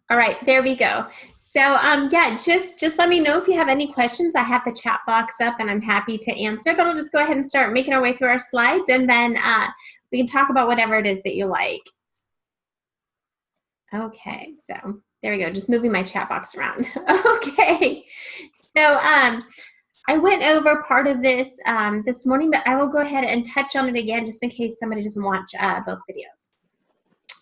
All right, there we go. So yeah, just let me know if you have any questions. I have the chat box up and I'm happy to answer, but I'll just go ahead and start making our way through our slides, and then we can talk about whatever it is that you like. Okay, so there we go, just moving my chat box around. Okay, so I went over part of this this morning, but I will go ahead and touch on it again just in case somebody doesn't watch both videos.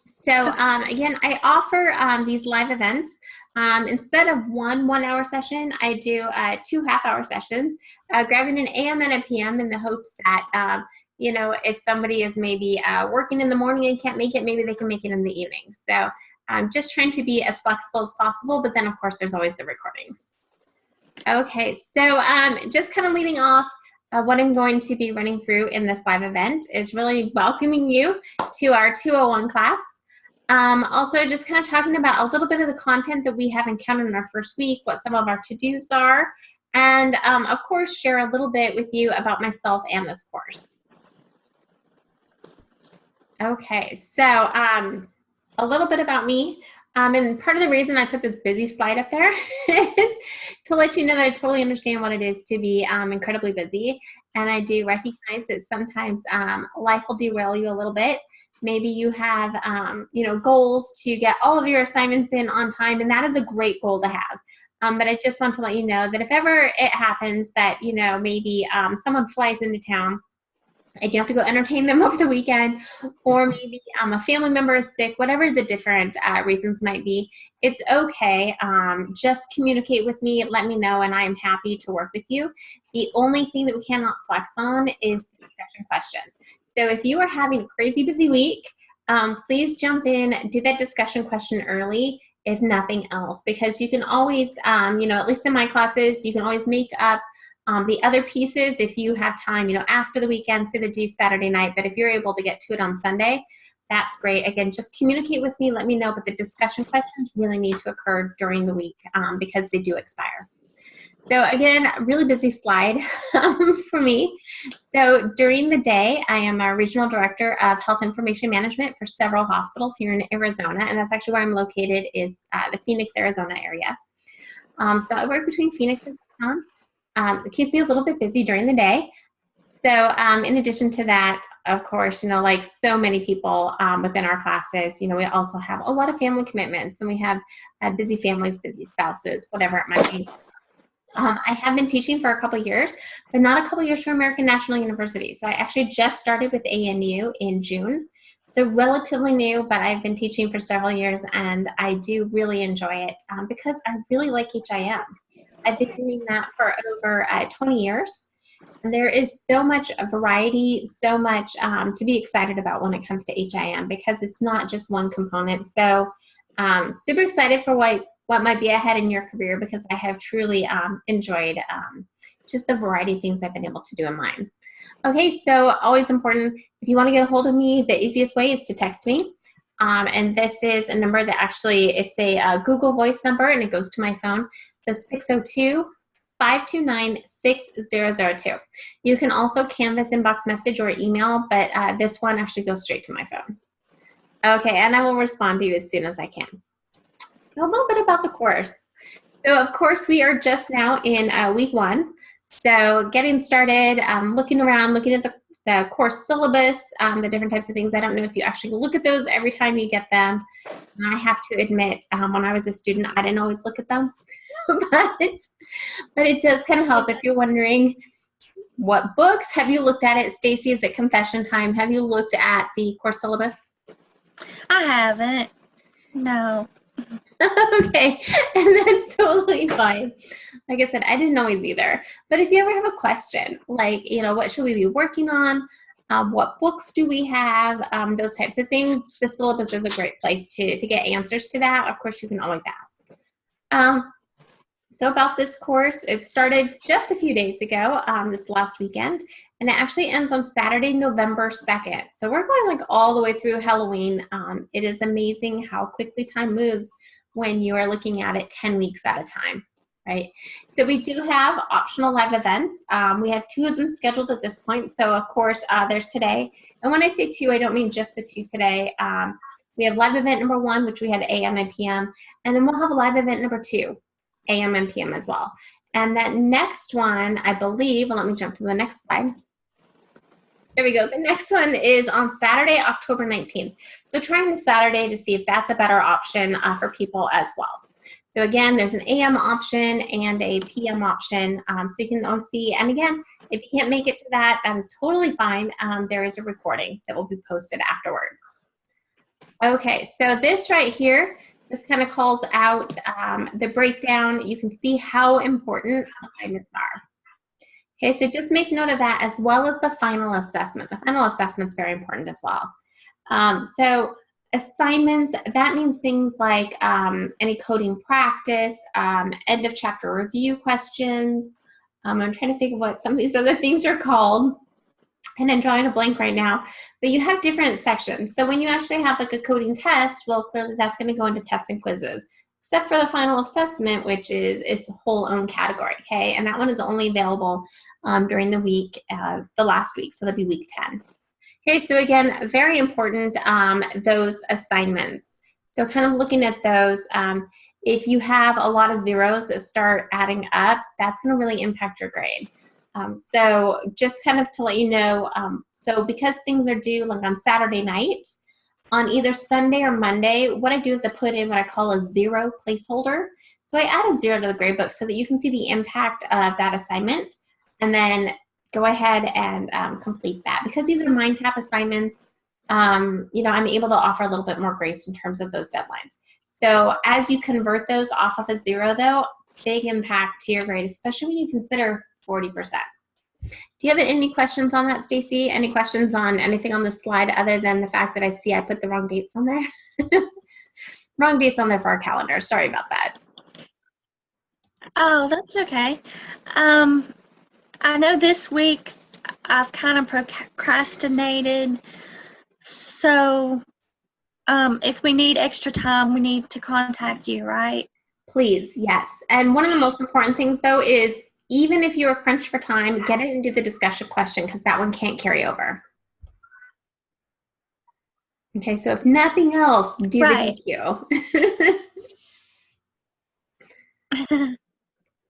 So again, I offer these live events. Instead of one 1 hour session, I do 2 half-hour sessions, grabbing an AM and a PM in the hopes that, you know, if somebody is maybe working in the morning and can't make it, maybe they can make it in the evening. So I'm just trying to be as flexible as possible, but then of course there's always the recordings. Okay, so just kind of leading off, what I'm going to be running through in this live event is really welcoming you to our 201 class. Also just kind of talking about a little bit of the content that we have encountered in our first week, what some of our to-dos are, and of course share a little bit with you about myself and this course. Okay, so a little bit about me. And part of the reason I put this busy slide up there is to let you know that I totally understand what it is to be incredibly busy. And I do recognize that sometimes life will derail you a little bit. Maybe you have, you know, goals to get all of your assignments in on time, and that is a great goal to have. But I just want to let you know that if ever it happens that, you know, maybe someone flies into town and you have to go entertain them over the weekend, or maybe a family member is sick, whatever the different reasons might be, it's okay. Just communicate with me, let me know, and I am happy to work with you. The only thing that we cannot flex on is the discussion question. So if you are having a crazy busy week, please jump in, do that discussion question early, if nothing else, because you can always, you know, at least in my classes, you can always make up the other pieces if you have time, you know, after the weekend, say they do Saturday night, but if you're able to get to it on Sunday, that's great. Again, just communicate with me, let me know, but the discussion questions really need to occur during the week because they do expire. So again, really busy slide for me. So during the day, I am a regional director of health information management for several hospitals here in Arizona, and that's actually where I'm located, is the Phoenix, Arizona area. So I work between Phoenix and Tucson. It keeps me a little bit busy during the day. So in addition to that, of course, you know, like so many people within our classes, you know, we also have a lot of family commitments, and we have busy families, busy spouses, whatever it might be. I have been teaching for a couple years, but not a couple years for American National University. So I actually just started with ANU in June. So relatively new, but I've been teaching for several years, and I do really enjoy it because I really like HIM. I've been doing that for over 20 years. And there is so much variety, so much to be excited about when it comes to HIM, because it's not just one component. So super excited for what might be ahead in your career, because I have truly enjoyed just the variety of things I've been able to do in mine. Okay, so always important, if you want to get a hold of me, the easiest way is to text me. And this is a number that actually, it's a Google Voice number, and it goes to my phone. So 602-529-6002. You can also Canvas inbox message or email, but this one actually goes straight to my phone. Okay, and I will respond to you as soon as I can. A little bit about the course. So of course we are just now in week 1. So getting started, looking around, looking at the course syllabus, the different types of things. I don't know if you actually look at those every time you get them. I have to admit, when I was a student, I didn't always look at them. but it does kind of help if you're wondering what books. Have you looked at it? Stacy, is it confession time? Have you looked at the course syllabus? I haven't. No. Okay, and that's totally fine. Like I said, I didn't always either. But if you ever have a question, like, you know, what should we be working on? What books do we have? Those types of things. The syllabus is a great place to get answers to that. Of course, you can always ask. So about this course, it started just a few days ago, this last weekend, and it actually ends on Saturday, November 2nd. So we're going like all the way through Halloween. It is amazing how quickly time moves when you are looking at it 10 weeks at a time, right? So we do have optional live events. We have 2 of them scheduled at this point. So of course, there's today. And when I say 2, I don't mean just the 2 today. We have live event number 1, which we had AM and PM, and then we'll have live event number 2, AM and PM as well. And that next one, I believe, well, let me jump to the next slide. There we go. The next one is on Saturday, October 19th. So trying the Saturday to see if that's a better option for people as well. So again, there's an AM option and a PM option. So you can see, and again, if you can't make it to that, that is totally fine. There is a recording that will be posted afterwards. Okay, so this right here, this kind of calls out the breakdown. You can see how important assignments are. Okay, so just make note of that, as well as the final assessment. The final assessment is very important as well. So assignments, that means things like any coding practice, end of chapter review questions. I'm trying to think of what some of these other things are called, and I'm drawing a blank right now. But you have different sections. So when you actually have like a coding test, well, clearly that's going to go into tests and quizzes, except for the final assessment, which is its whole own category, okay? And that one is only available during the week, the last week, so that'll be week 10. Okay, so again, very important, those assignments. So kind of looking at those, if you have a lot of zeros that start adding up, that's going to really impact your grade. So just kind of to let you know, so because things are due like on Saturday night, on either Sunday or Monday, what I do is I put in what I call a 0 placeholder. So I add a 0 to the gradebook so that you can see the impact of that assignment, and then go ahead and complete that. Because these are mind tap assignments, you know, I'm able to offer a little bit more grace in terms of those deadlines. So as you convert those off of a 0 though, big impact to your grade, especially when you consider 40%. Do you have any questions on that, Stacy? Any questions on anything on the slide other than the fact that I see I put the wrong dates on there? Wrong dates on there for our calendar. Sorry about that. Oh, that's okay. I know this week I've kind of procrastinated, so if we need extra time, we need to contact you, right? Please, yes. And one of the most important things, though, is even if you're crunched for time, get it into the discussion question, because that one can't carry over. Okay, so if nothing else, do Right. the DQ.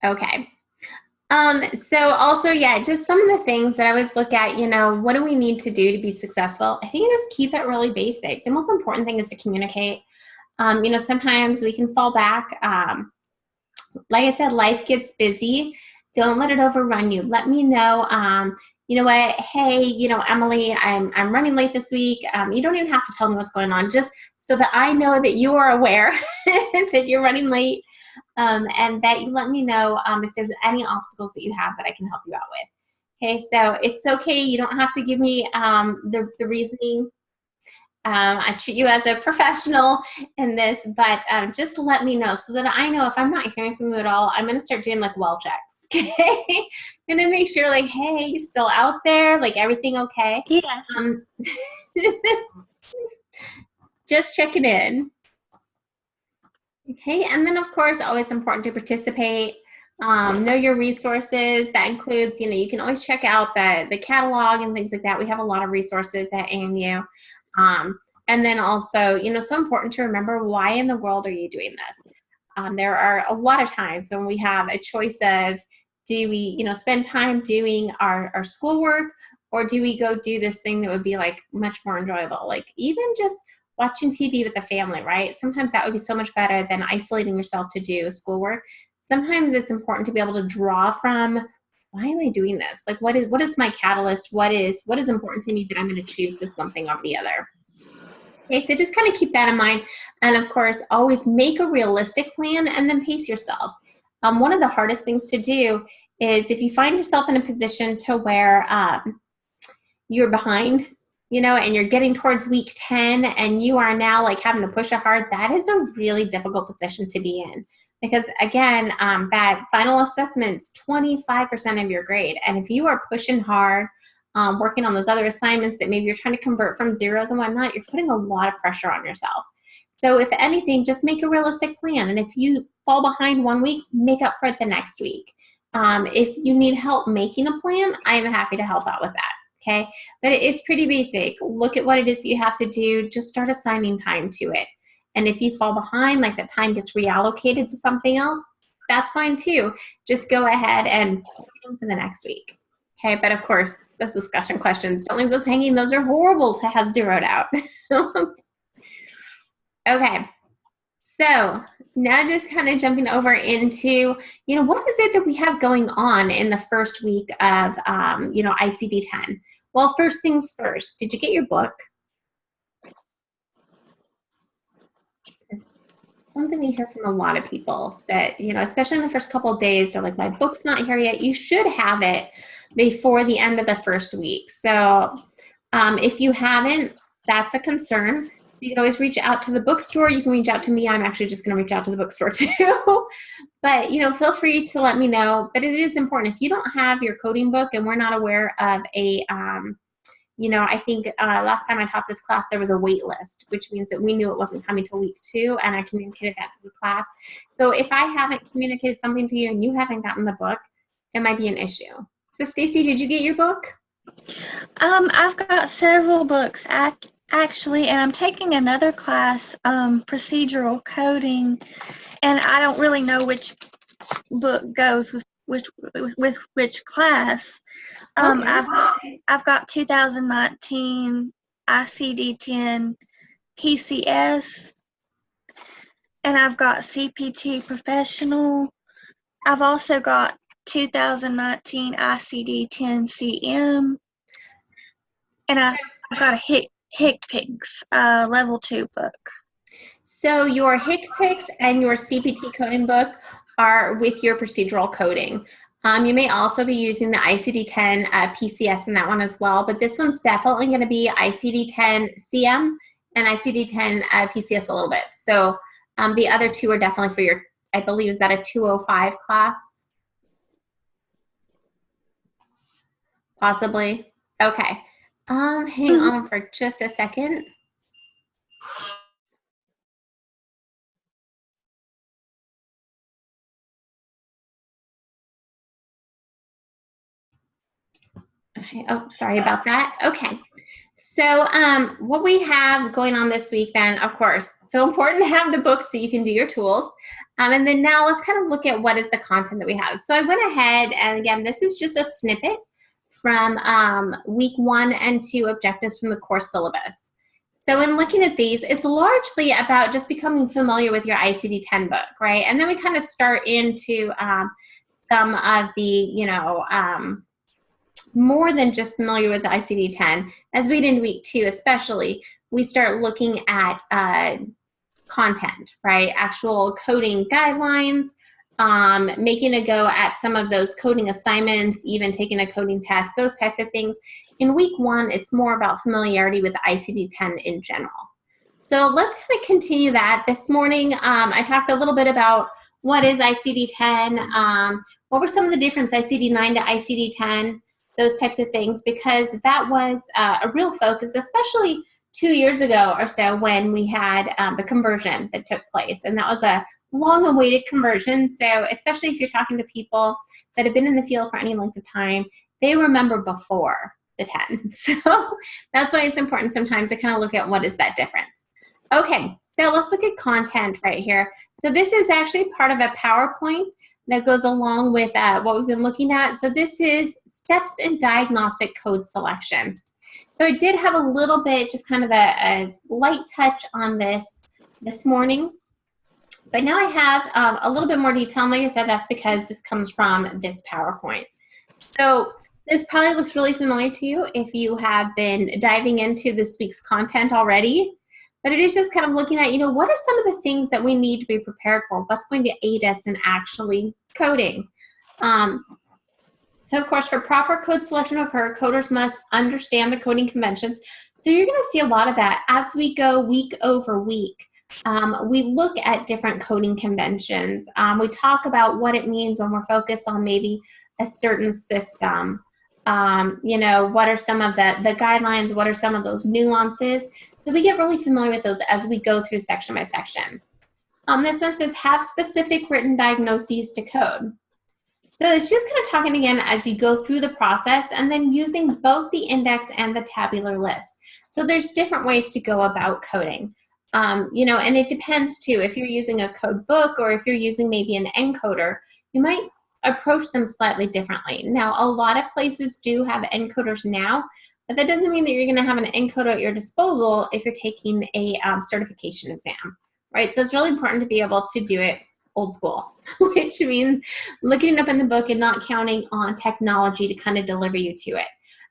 Okay. So also, yeah, just some of the things that I always look at, you know, what do we need to do to be successful? I think just keep it really basic. The most important thing is to communicate. You know, sometimes we can fall back. Like I said, life gets busy. Don't let it overrun you. Let me know, you know what, hey, you know, Emily, I'm running late this week. You don't even have to tell me what's going on, just so that I know that you are aware that you're running late, and that you let me know if there's any obstacles that you have that I can help you out with. Okay, so it's okay. You don't have to give me the reasoning. I treat you as a professional in this, but just let me know so that I know if I'm not hearing from you at all, I'm going to start doing like well checks. Okay, I'm going to make sure like, hey, you still out there? Like everything okay? Yeah. Just checking in. Okay, and then of course, always important to participate. Know your resources. That includes, you know, you can always check out the catalog and things like that. We have a lot of resources at AMU. And then also, you know, so important to remember, why in the world are you doing this? There are a lot of times when we have a choice of, do we, you know, spend time doing our schoolwork, or do we go do this thing that would be like much more enjoyable? Like even just watching TV with the family, right? Sometimes that would be so much better than isolating yourself to do schoolwork. Sometimes it's important to be able to draw from, why am I doing this? Like what is my catalyst? What is important to me that I'm going to choose this one thing over the other? Okay, so just kind of keep that in mind. And of course, always make a realistic plan and then pace yourself. One of the hardest things to do is if you find yourself in a position to where you're behind, you know, and you're getting towards week 10 and you are now like having to push it hard, that is a really difficult position to be in. Because again, that final assessment's 25% of your grade. And if you are pushing hard, working on those other assignments that maybe you're trying to convert from zeros and whatnot, you're putting a lot of pressure on yourself. So if anything, just make a realistic plan. And if you fall behind one week, make up for it the next week. If you need help making a plan, I'm happy to help out with that. okay? But it's pretty basic. Look at what it is that you have to do. Just start assigning time to it. And if you fall behind, like that time gets reallocated to something else, that's fine too. Just go ahead and put it in for the next week. Okay, but of course, those discussion questions, don't leave those hanging. Those are horrible to have zeroed out. Okay, so now just kind of jumping over into, what is it that we have going on in the first week of, ICD-10? Well, first things first, did you get your book? Something we hear from a lot of people that, especially in the first couple of days, they're like, my book's not here yet. You should have it before the end of the first week. So if you haven't, that's a concern. You can always reach out to the bookstore. You can reach out to me. I'm actually just going to reach out to the bookstore too. But, feel free to let me know. But it is important. If you don't have your coding book and we're not aware of a I think last time I taught this class, there was a wait list, which means that we knew it wasn't coming till week 2, and I communicated that to the class. So if I haven't communicated something to you and you haven't gotten the book, it might be an issue. So Stacy, did you get your book? I've got several books actually, and I'm taking another class, procedural coding, and I don't really know which book goes with which class. Okay. I've got 2019 ICD-10 PCS, and I've got CPT Professional. I've also got 2019 ICD-10 CM, and I've got a HCPCS Level 2 book. So your HCPCS and your CPT coding book are with your procedural coding. You may also be using the ICD-10 PCS in that one as well, but this one's definitely going to be ICD-10 CM and ICD-10 PCS a little bit. So the other two are definitely for your, I believe, is that a 205 class? Possibly. Okay. Hang on for just a second. Okay. Oh, sorry about that. Okay. So what we have going on this week then, of course, so important to have the books so you can do your tools. And then now let's kind of look at what is the content that we have. So I went ahead, and again, this is just a snippet from week 1 and 2 objectives from the course syllabus. So in looking at these, it's largely about just becoming familiar with your ICD-10 book, right? And then we kind of start into some of the, more than just familiar with the ICD-10. As we did in week 2 especially, we start looking at content, right? Actual coding guidelines, making a go at some of those coding assignments, even taking a coding test, those types of things. In week 1, it's more about familiarity with the ICD-10 in general. So let's kind of continue that. This morning, I talked a little bit about what is ICD-10, what were some of the difference ICD-9 to ICD-10, those types of things, because that was a real focus, especially 2 years ago or so when we had the conversion that took place. And that was a long-awaited conversion. So especially if you're talking to people that have been in the field for any length of time, they remember before the 10. So that's why it's important sometimes to kind of look at what is that difference. Okay, so let's look at content right here. So this is actually part of a PowerPoint that goes along with what we've been looking at. So this is steps in diagnostic code selection. So I did have a little bit, just kind of a light touch on this morning. But now I have a little bit more detail. And like I said, that's because this comes from this PowerPoint. So this probably looks really familiar to you if you have been diving into this week's content already. But it is just kind of looking at, what are some of the things that we need to be prepared for? What's going to aid us in actually coding? So, of course, for proper code selection to occur, coders must understand the coding conventions. So you're going to see a lot of that as we go week over week. We look at different coding conventions. We talk about what it means when we're focused on maybe a certain system. What are some of the guidelines? What are some of those nuances? So we get really familiar with those as we go through section by section. This one says, have specific written diagnoses to code. So it's just kind of talking again as you go through the process and then using both the index and the tabular list. So there's different ways to go about coding. You know, and it depends too. If you're using a code book or if you're using maybe an encoder, you might approach them slightly differently. Now, a lot of places do have encoders now, but that doesn't mean that you're going to have an encoder at your disposal if you're taking a certification exam, right? So it's really important to be able to do it old school, which means looking it up in the book and not counting on technology to kind of deliver you to it.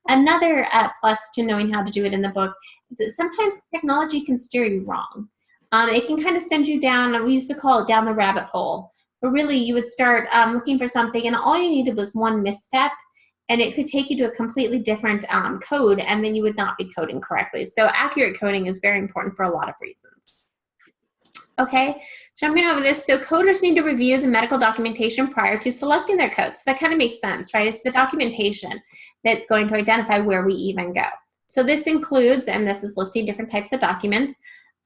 Another plus to knowing how to do it in the book is that sometimes technology can steer you wrong. It can kind of send you down, we used to call it down the rabbit hole, but really you would start looking for something and all you needed was one misstep and it could take you to a completely different code and then you would not be coding correctly. So accurate coding is very important for a lot of reasons. Okay, so I'm going over this. So coders need to review the medical documentation prior to selecting their code. So that kind of makes sense, right? It's the documentation that's going to identify where we even go. So this includes, and this is listing different types of documents,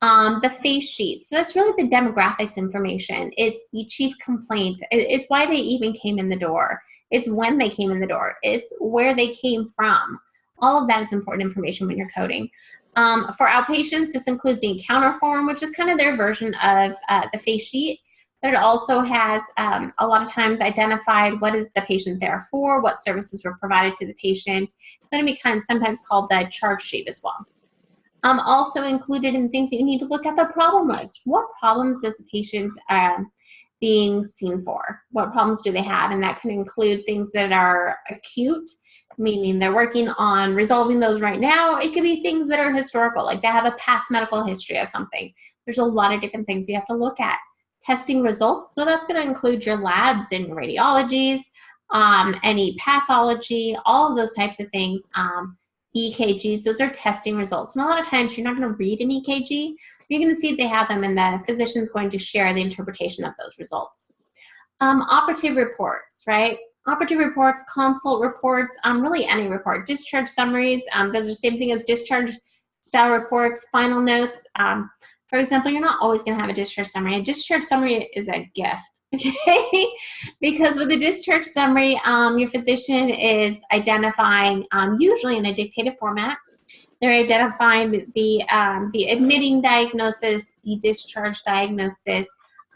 the face sheet. So that's really the demographics information. It's the chief complaint. It's why they even came in the door. It's when they came in the door. It's where they came from. All of that is important information when you're coding. For outpatients, this includes the encounter form, which is kind of their version of the face sheet, but it also has a lot of times identified what is the patient there for, what services were provided to the patient. It's going to be kind of sometimes called the charge sheet as well. Also included in things that you need to look at the problem list. What problems is the patient being seen for? What problems do they have? And that can include things that are acute, meaning they're working on resolving those right now. It could be things that are historical, like they have a past medical history of something. There's a lot of different things you have to look at. Testing results, so that's going to include your labs and your radiologies, any pathology, all of those types of things. EKGs, those are testing results. And a lot of times you're not going to read an EKG. You're going to see if they have them and the physician's going to share the interpretation of those results. Operative reports, right? Operative reports, consult reports, really any report. Discharge summaries, those are the same thing as discharge style reports, final notes. For example, you're not always going to have a discharge summary. A discharge summary is a gift, okay? Because with a discharge summary, your physician is identifying, usually in a dictated format, they're identifying the admitting diagnosis, the discharge diagnosis,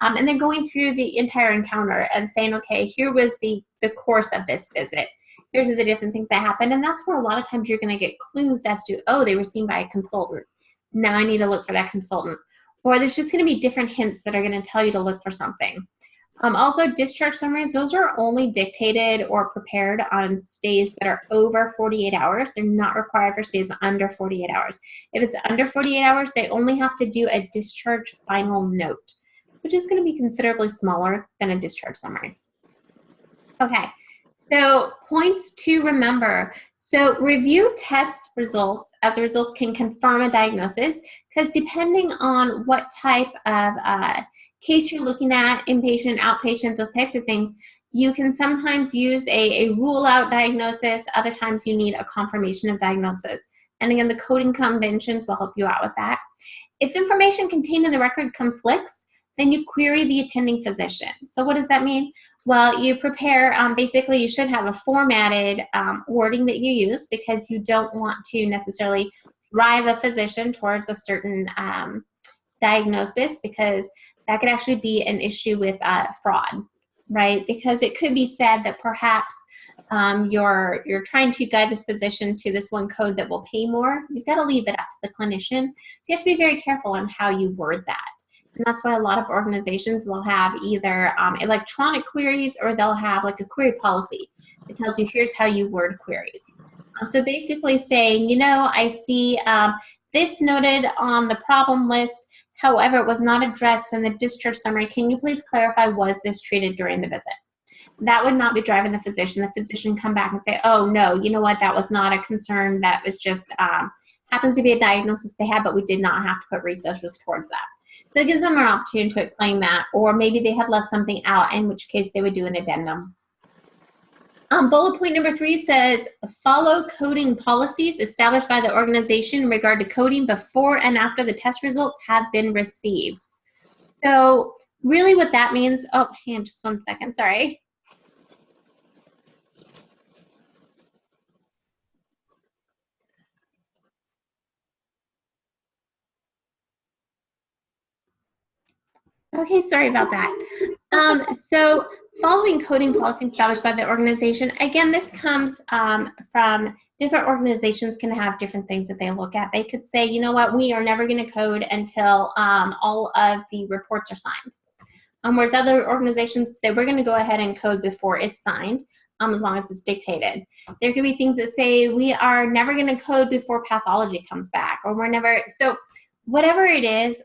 and they're going through the entire encounter and saying, okay, here was the course of this visit. Here's the different things that happened. And that's where a lot of times you're going to get clues as to, oh, they were seen by a consultant. Now I need to look for that consultant. Or there's just going to be different hints that are going to tell you to look for something. Also, discharge summaries, those are only dictated or prepared on stays that are over 48 hours. They're not required for stays under 48 hours. If it's under 48 hours, they only have to do a discharge final note, which is going to be considerably smaller than a discharge summary. Okay, so points to remember. So review test results as results can confirm a diagnosis, because depending on what type of case you're looking at, inpatient, outpatient, those types of things, you can sometimes use a rule-out diagnosis. Other times you need a confirmation of diagnosis. And again, the coding conventions will help you out with that. If information contained in the record conflicts, then you query the attending physician. So what does that mean? Well, you prepare, basically you should have a formatted wording that you use, because you don't want to necessarily drive a physician towards a certain diagnosis, because that could actually be an issue with fraud, right? Because it could be said that perhaps you're trying to guide this physician to this one code that will pay more. You've got to leave it up to the clinician. So you have to be very careful on how you word that. And that's why a lot of organizations will have either electronic queries, or they'll have like a query policy that tells you here's how you word queries. So basically saying, you know, I see this noted on the problem list, however, it was not addressed in the discharge summary. Can you please clarify, was this treated during the visit? That would not be driving the physician. The physician come back and say, oh no, you know what, that was not a concern. That was just, happens to be a diagnosis they had, but we did not have to put resources towards that. So it gives them an opportunity to explain that, or maybe they had left something out, in which case they would do an addendum. Bullet point number 3 says, follow coding policies established by the organization in regard to coding before and after the test results have been received. So really what that means, oh, hang on just one second, sorry. Okay, sorry about that. So following coding policy established by the organization, again, this comes from different organizations can have different things that they look at. They could say, you know what, we are never going to code until all of the reports are signed. Whereas other organizations say we're going to go ahead and code before it's signed, as long as it's dictated. There could be things that say we are never going to code before pathology comes back, or we're never, so whatever it is,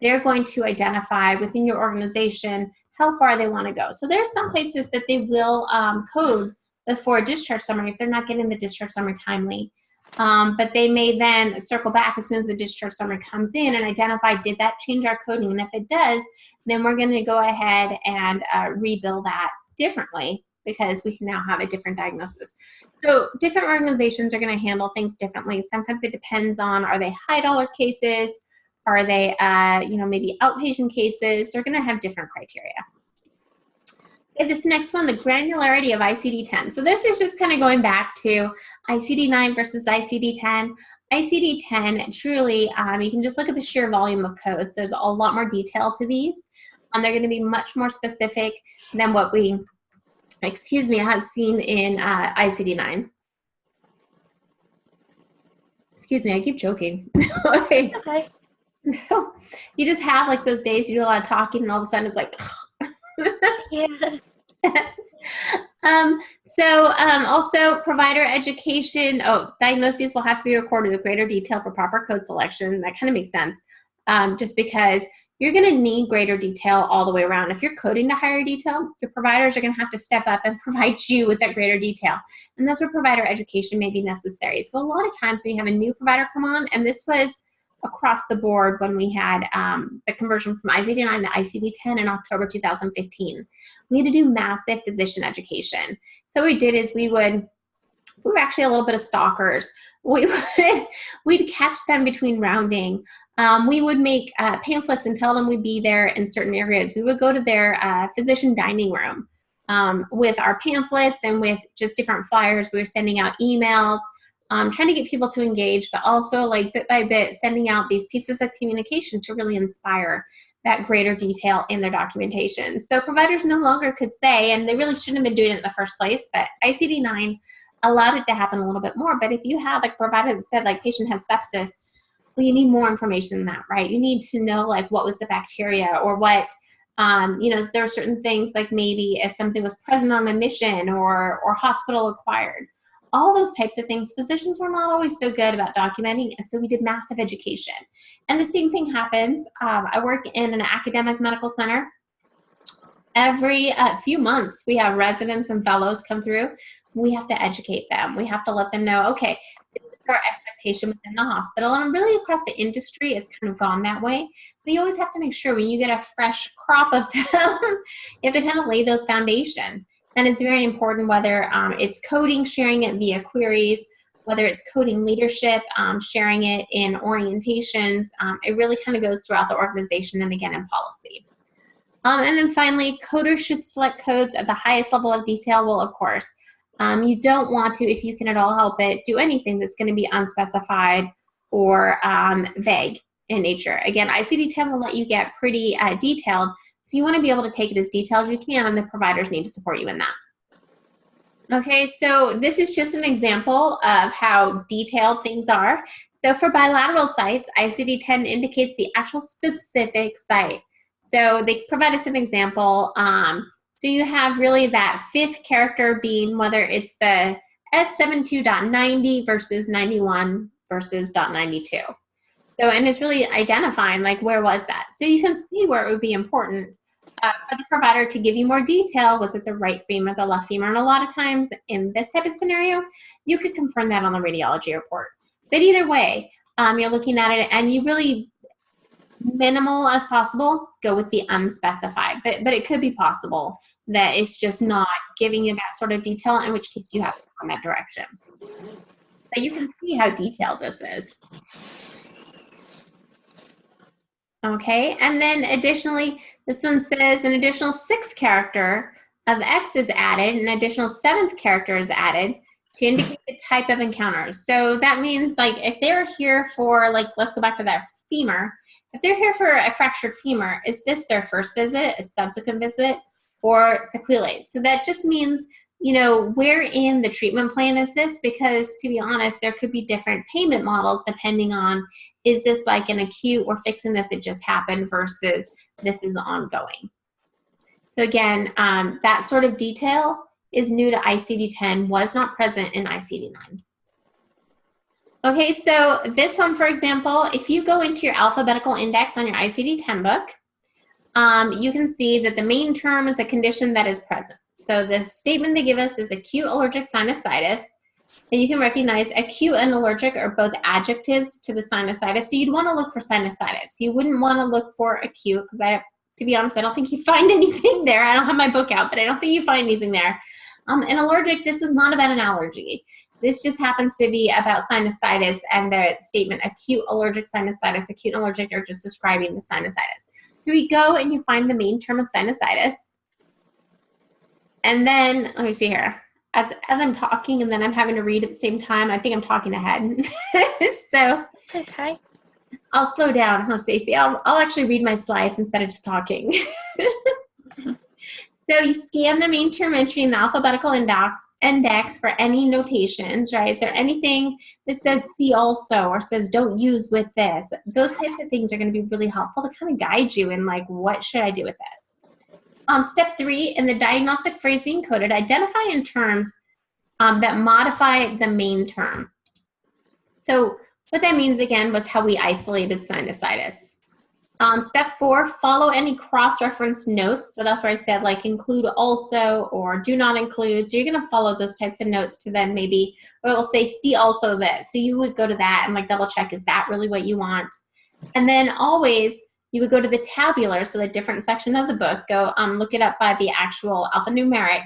they're going to identify within your organization how far they want to go. So there's some places that they will code before a discharge summary if they're not getting the discharge summary timely. But they may then circle back as soon as the discharge summary comes in and identify, did that change our coding? And if it does, then we're going to go ahead and rebuild that differently because we can now have a different diagnosis. So different organizations are going to handle things differently. Sometimes it depends on, are they high dollar cases? Are they, maybe outpatient cases? They're going to have different criteria. Okay, this next one, the granularity of ICD-10. So this is just kind of going back to ICD-9 versus ICD-10. ICD-10, truly, you can just look at the sheer volume of codes. There's a lot more detail to these. They're going to be much more specific than what we, have seen in ICD-9. Excuse me, I keep joking. Okay. Okay. You just have like those days you do a lot of talking and all of a sudden it's like, Yeah. Also provider education. Diagnoses will have to be recorded with greater detail for proper code selection. That kind of makes sense. Just because you're going to need greater detail all the way around. If you're coding to higher detail, your providers are going to have to step up and provide you with that greater detail. And that's where provider education may be necessary. So a lot of times when you have a new provider come on, and this was across the board when we had the conversion from ICD-9 to ICD-10 in October 2015. We had to do massive physician education. So what we did is we were actually a little bit of stalkers. We'd catch them between rounding. We would make pamphlets and tell them we'd be there in certain areas. We would go to their physician dining room with our pamphlets and with just different flyers. We were sending out emails, trying to get people to engage, but also like bit by bit sending out these pieces of communication to really inspire that greater detail in their documentation. So providers no longer could say, and they really shouldn't have been doing it in the first place, but ICD-9 allowed it to happen a little bit more. But if you have like a provider that said like patient has sepsis, well, you need more information than that, right? You need to know like what was the bacteria or what, there are certain things like maybe if something was present on admission or hospital acquired. All those types of things, physicians were not always so good about documenting, and so we did massive education. And the same thing happens. I work in an academic medical center. Every few months, we have residents and fellows come through. We have to educate them. We have to let them know, okay, this is our expectation within the hospital. And really across the industry, it's kind of gone that way. But you always have to make sure when you get a fresh crop of them, you have to kind of lay those foundations. And it's very important whether it's coding, sharing it via queries, whether it's coding leadership, sharing it in orientations. It really kind of goes throughout the organization and again in policy. And then finally, coders should select codes at the highest level of detail. Well, of course, you don't want to, if you can at all help it, do anything that's going to be unspecified or vague in nature. Again, ICD-10 will let you get pretty detailed. So you want to be able to take it as detailed as you can, and the providers need to support you in that. Okay, so this is just an example of how detailed things are. So for bilateral sites, ICD-10 indicates the actual specific site. So they provide us an example. So you have really that fifth character being whether it's the S72.90 versus 91 versus .92. So, and it's really identifying like where was that. So you can see where it would be important for the provider to give you more detail. Was it the right femur or the left femur? And a lot of times in this type of scenario, you could confirm that on the radiology report. But either way, you're looking at it and you really minimal as possible, go with the unspecified. But it could be possible that it's just not giving you that sort of detail, in which case you have to go in that direction. But you can see how detailed this is. Okay, and then additionally, this one says an additional 6th character of X is added, an additional 7th character is added to indicate the type of encounters. So that means like if they're here for like, let's go back to that femur, If they're here for a fractured femur, is this their first visit, a subsequent visit, or sequelae? So that just means, you know, where in the treatment plan is this? Because to be honest, there could be different payment models depending on, is this like an acute or fixing this, it just happened, versus this is ongoing. So again, that sort of detail is new to ICD-10, was not present in ICD-9. Okay, so this one, for example, if you go into your alphabetical index on your ICD-10 book, you can see that the main term is a condition that is present. So the statement they give us is acute allergic sinusitis, and you can recognize acute and allergic are both adjectives to the sinusitis. So you'd want to look for sinusitis. You wouldn't want to look for acute, because to be honest, I don't think you find anything there. I don't have my book out, but I don't think you find anything there. And allergic, this is not about an allergy. This just happens to be about sinusitis, and the statement acute allergic sinusitis, acute and allergic are just describing the sinusitis. So we go and you find the main term of sinusitis. And then, let me see here. As I'm talking and then I'm having to read at the same time, I think I'm talking ahead. So okay. I'll slow down, huh, Stacy? I'll actually read my slides instead of just talking. So you scan the main term entry in the alphabetical index for any notations, right? Is there anything that says see also or says don't use with this? Those types of things are going to be really helpful to kind of guide you in like, what should I do with this? Step 3, in the diagnostic phrase being coded, identify in terms that modify the main term. So what that means, again, was how we isolated sinusitis. Step 4, follow any cross-reference notes. So that's where I said like include also or do not include. So you're going to follow those types of notes to then maybe, or it will say see also this. So you would go to that and like double check, is that really what you want? And then always you would go to the tabular, so the different section of the book, go look it up by the actual alphanumeric.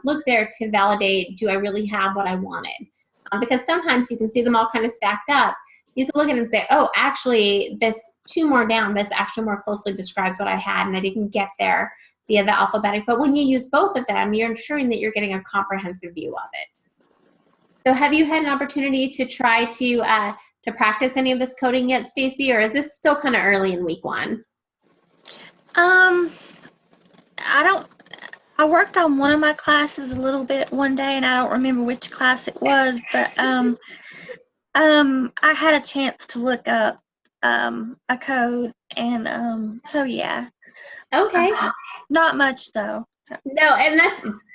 Look there to validate, do I really have what I wanted? Because sometimes you can see them all kind of stacked up. You can look at it and say, oh, actually, this 2 more down, this actually more closely describes what I had, and I didn't get there via the alphabetic. But when you use both of them, you're ensuring that you're getting a comprehensive view of it. So have you had an opportunity to try to practice any of this coding yet, Stacy, or is it still kind of early in week 1? I worked on one of my classes a little bit one day, and I don't remember which class it was, but I had a chance to look up a code, and so yeah. Okay. Not much though. So. No, and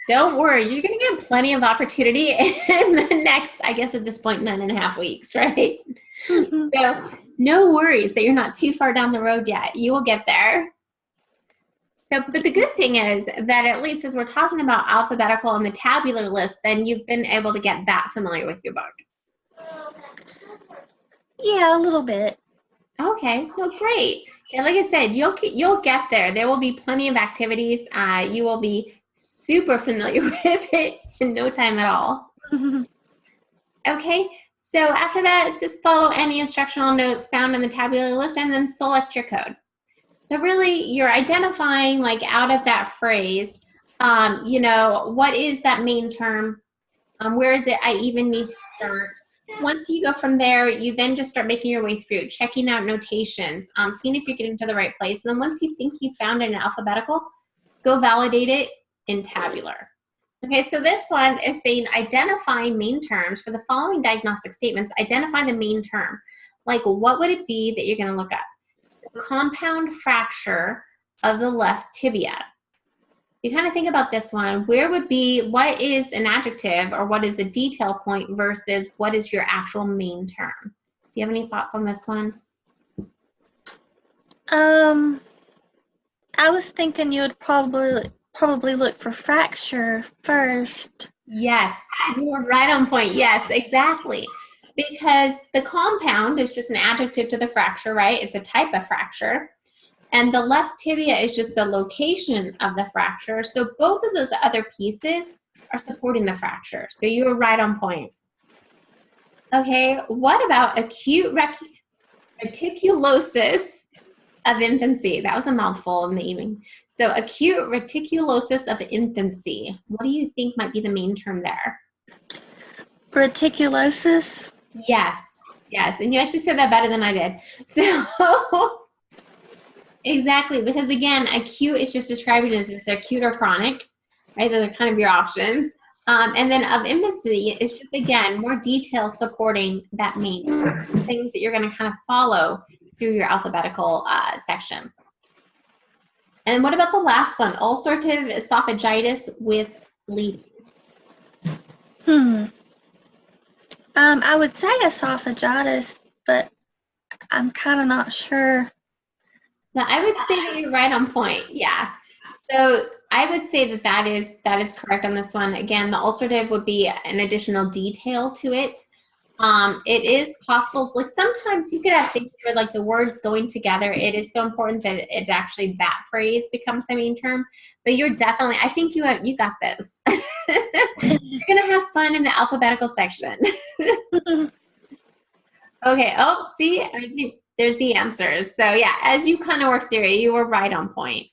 don't worry, you're going to get plenty of opportunity in the next, I guess at this point, 9.5 weeks, right? Mm-hmm. So no worries that you're not too far down the road yet. You will get there. So, but the good thing is that at least as we're talking about alphabetical and the tabular list, then you've been able to get that familiar with your book. Yeah, a little bit. Okay, well, great. And like I said, you'll get there. There will be plenty of activities. You will be super familiar with it in no time at all. Okay, so after that, just follow any instructional notes found in the tabular list and then select your code. So really, you're identifying like out of that phrase, you know, what is that main term? Where is it I even need to start? Once you go from there, you then just start making your way through, checking out notations, seeing if you're getting to the right place. And then once you think you found it in alphabetical, go validate it in tabular. Okay, so this one is saying identify main terms for the following diagnostic statements. Identify the main term. Like, what would it be that you're going to look up? So compound fracture of the left tibia. You kind of think about this one, what is an adjective or what is a detail point versus what is your actual main term? Do you have any thoughts on this one? I was thinking you would probably look for fracture first. Yes, you were right on point. Yes, exactly. Because the compound is just an adjective to the fracture, right? It's a type of fracture. And the left tibia is just the location of the fracture. So both of those other pieces are supporting the fracture. So you were right on point. Okay, what about acute reticulosis of infancy? That was a mouthful of naming. So acute reticulosis of infancy. What do you think might be the main term there? Reticulosis? Yes, yes. And you actually said that better than I did. So Exactly, because again, acute is just describing as this acute or chronic, right? Those are kind of your options. And then of infancy is just, again, more details supporting that main things that you're going to kind of follow through your alphabetical section. And what about the last one? Ulcerative esophagitis with bleeding. I would say esophagitis, but I'm kind of not sure. Now, I would say that you're right on point. Yeah. So I would say that that is correct on this one. Again, the ulcerative would be an additional detail to it. It is possible, like sometimes you could have things where like the words going together. It is so important that it's actually that phrase becomes the main term. But you're definitely, I think you got this. You're gonna have fun in the alphabetical section. Okay. Oh, see, I think there's the answers. So yeah, as you kind of work through it, you were right on point.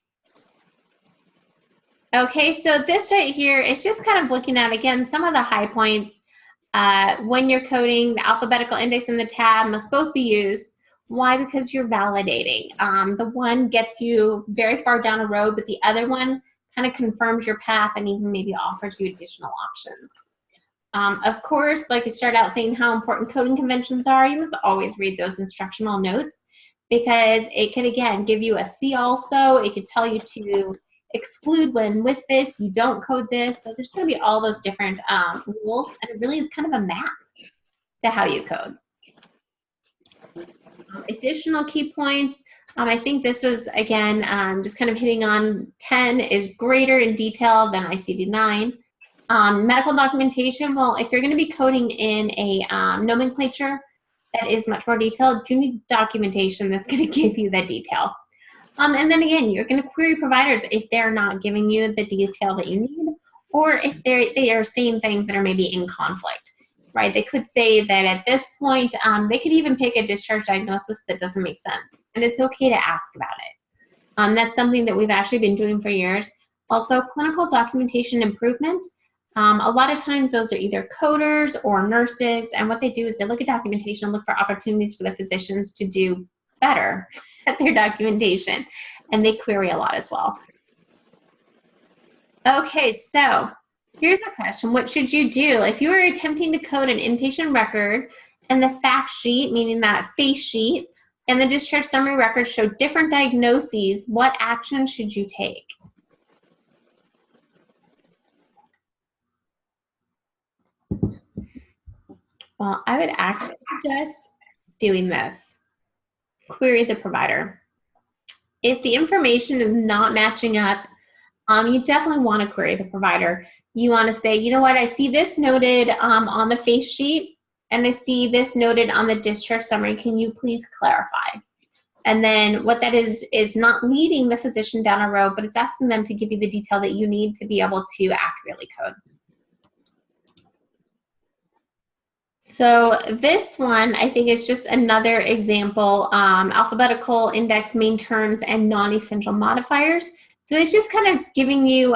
Okay, so this right here is just kind of looking at, again, some of the high points. When you're coding, the alphabetical index and the tab must both be used. Why? Because you're validating. The one gets you very far down a road, but the other one kind of confirms your path and even maybe offers you additional options. Of course, like I started out saying how important coding conventions are, you must always read those instructional notes because it could, again, give you a see also. It could tell you to exclude when with this, you don't code this. So there's going to be all those different rules, and it really is kind of a map to how you code. Additional key points. I think this was, again, just kind of hitting on 10 is greater in detail than ICD-9. Medical documentation, well, if you're going to be coding in a nomenclature that is much more detailed, you need documentation that's going to give you that detail. And then again, you're going to query providers if they're not giving you the detail that you need, or if they are saying things that are maybe in conflict, right? They could say that at this point, they could even pick a discharge diagnosis that doesn't make sense, and it's okay to ask about it. That's something that we've actually been doing for years. Also, clinical documentation improvement. A lot of times those are either coders or nurses, and what they do is they look at documentation and look for opportunities for the physicians to do better at their documentation, and they query a lot as well. Okay, so here's a question. What should you do if you are attempting to code an inpatient record and the fact sheet, meaning that face sheet, and the discharge summary record show different diagnoses? What action should you take? Well, I would actually suggest doing this. Query the provider. If the information is not matching up, you definitely want to query the provider. You want to say, you know what, I see this noted on the face sheet, and I see this noted on the discharge summary. Can you please clarify? And then what that is not leading the physician down a road, but it's asking them to give you the detail that you need to be able to accurately code. So this one, I think, is just another example, alphabetical index main terms and non-essential modifiers. So it's just kind of giving you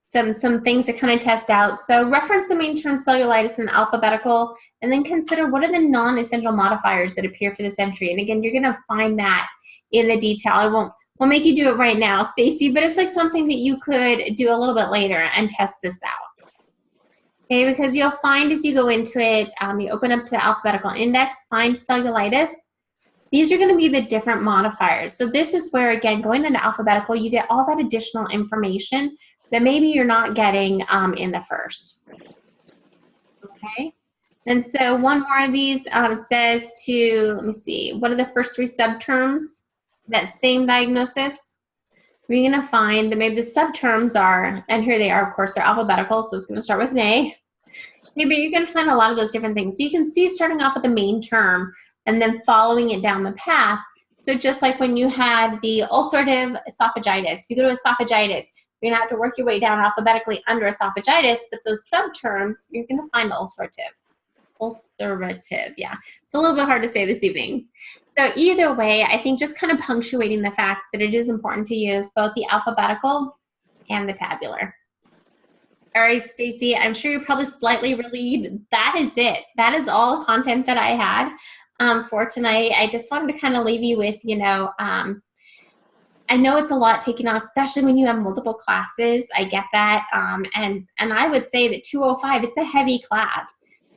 some things to kind of test out. So reference the main term cellulitis in alphabetical, and then consider what are the non-essential modifiers that appear for this entry. And again, you're going to find that in the detail. I won't make you do it right now, Stacy, but it's like something that you could do a little bit later and test this out. Okay, because you'll find as you go into it, you open up to the alphabetical index, find cellulitis. These are going to be the different modifiers. So this is where, again, going into alphabetical, you get all that additional information that maybe you're not getting in the first. Okay, and so one more of these says to, let me see, what are the first three subterms? That same diagnosis. We're going to find that maybe the subterms are, and here they are, of course, they're alphabetical, so it's going to start with an A. Maybe you're going to find a lot of those different things. So you can see starting off with the main term and then following it down the path. So just like when you had the ulcerative esophagitis, you go to esophagitis, you're going to have to work your way down alphabetically under esophagitis, but those subterms, you're going to find ulcerative. Ulcerative, yeah. It's a little bit hard to say this evening. So either way, I think just kind of punctuating the fact that it is important to use both the alphabetical and the tabular. All right, Stacy, I'm sure you're probably slightly relieved. That is it. That is all the content that I had for tonight. I just wanted to kind of leave you with, you know, I know it's a lot taken on, especially when you have multiple classes. I get that. And I would say that 205, it's a heavy class.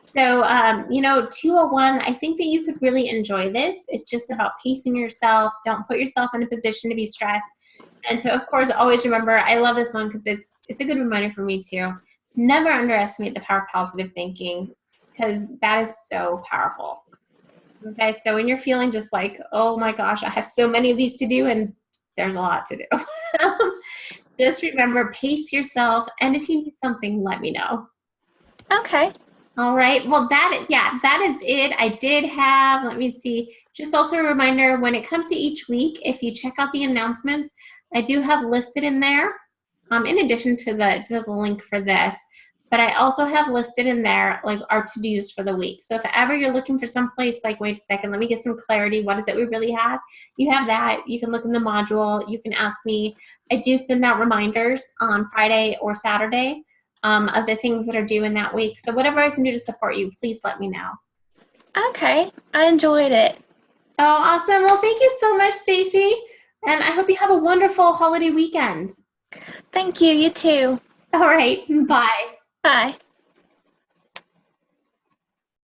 So, 201, I think that you could really enjoy this. It's just about pacing yourself. Don't put yourself in a position to be stressed. And to, of course, always remember, I love this one because it's a good reminder for me too. Never underestimate the power of positive thinking, because that is so powerful. Okay, so when you're feeling just like, oh my gosh, I have so many of these to do, and there's a lot to do. Just remember, pace yourself, and if you need something, let me know. Okay. All right, well, that is it. I did have, let me see, just also a reminder, when it comes to each week, if you check out the announcements, I do have listed in there, in addition to the link for this, but I also have listed in there like our to-dos for the week. So if ever you're looking for some place like, wait a second, let me get some clarity, what is it we really have? You have that. You can look in the module. You can ask me. I do send out reminders on Friday or Saturday of the things that are due in that week. So whatever I can do to support you, please let me know. Okay. I enjoyed it. Oh, awesome. Well, thank you so much, Stacy. And I hope you have a wonderful holiday weekend. Thank you. You too. All right. Bye. Bye.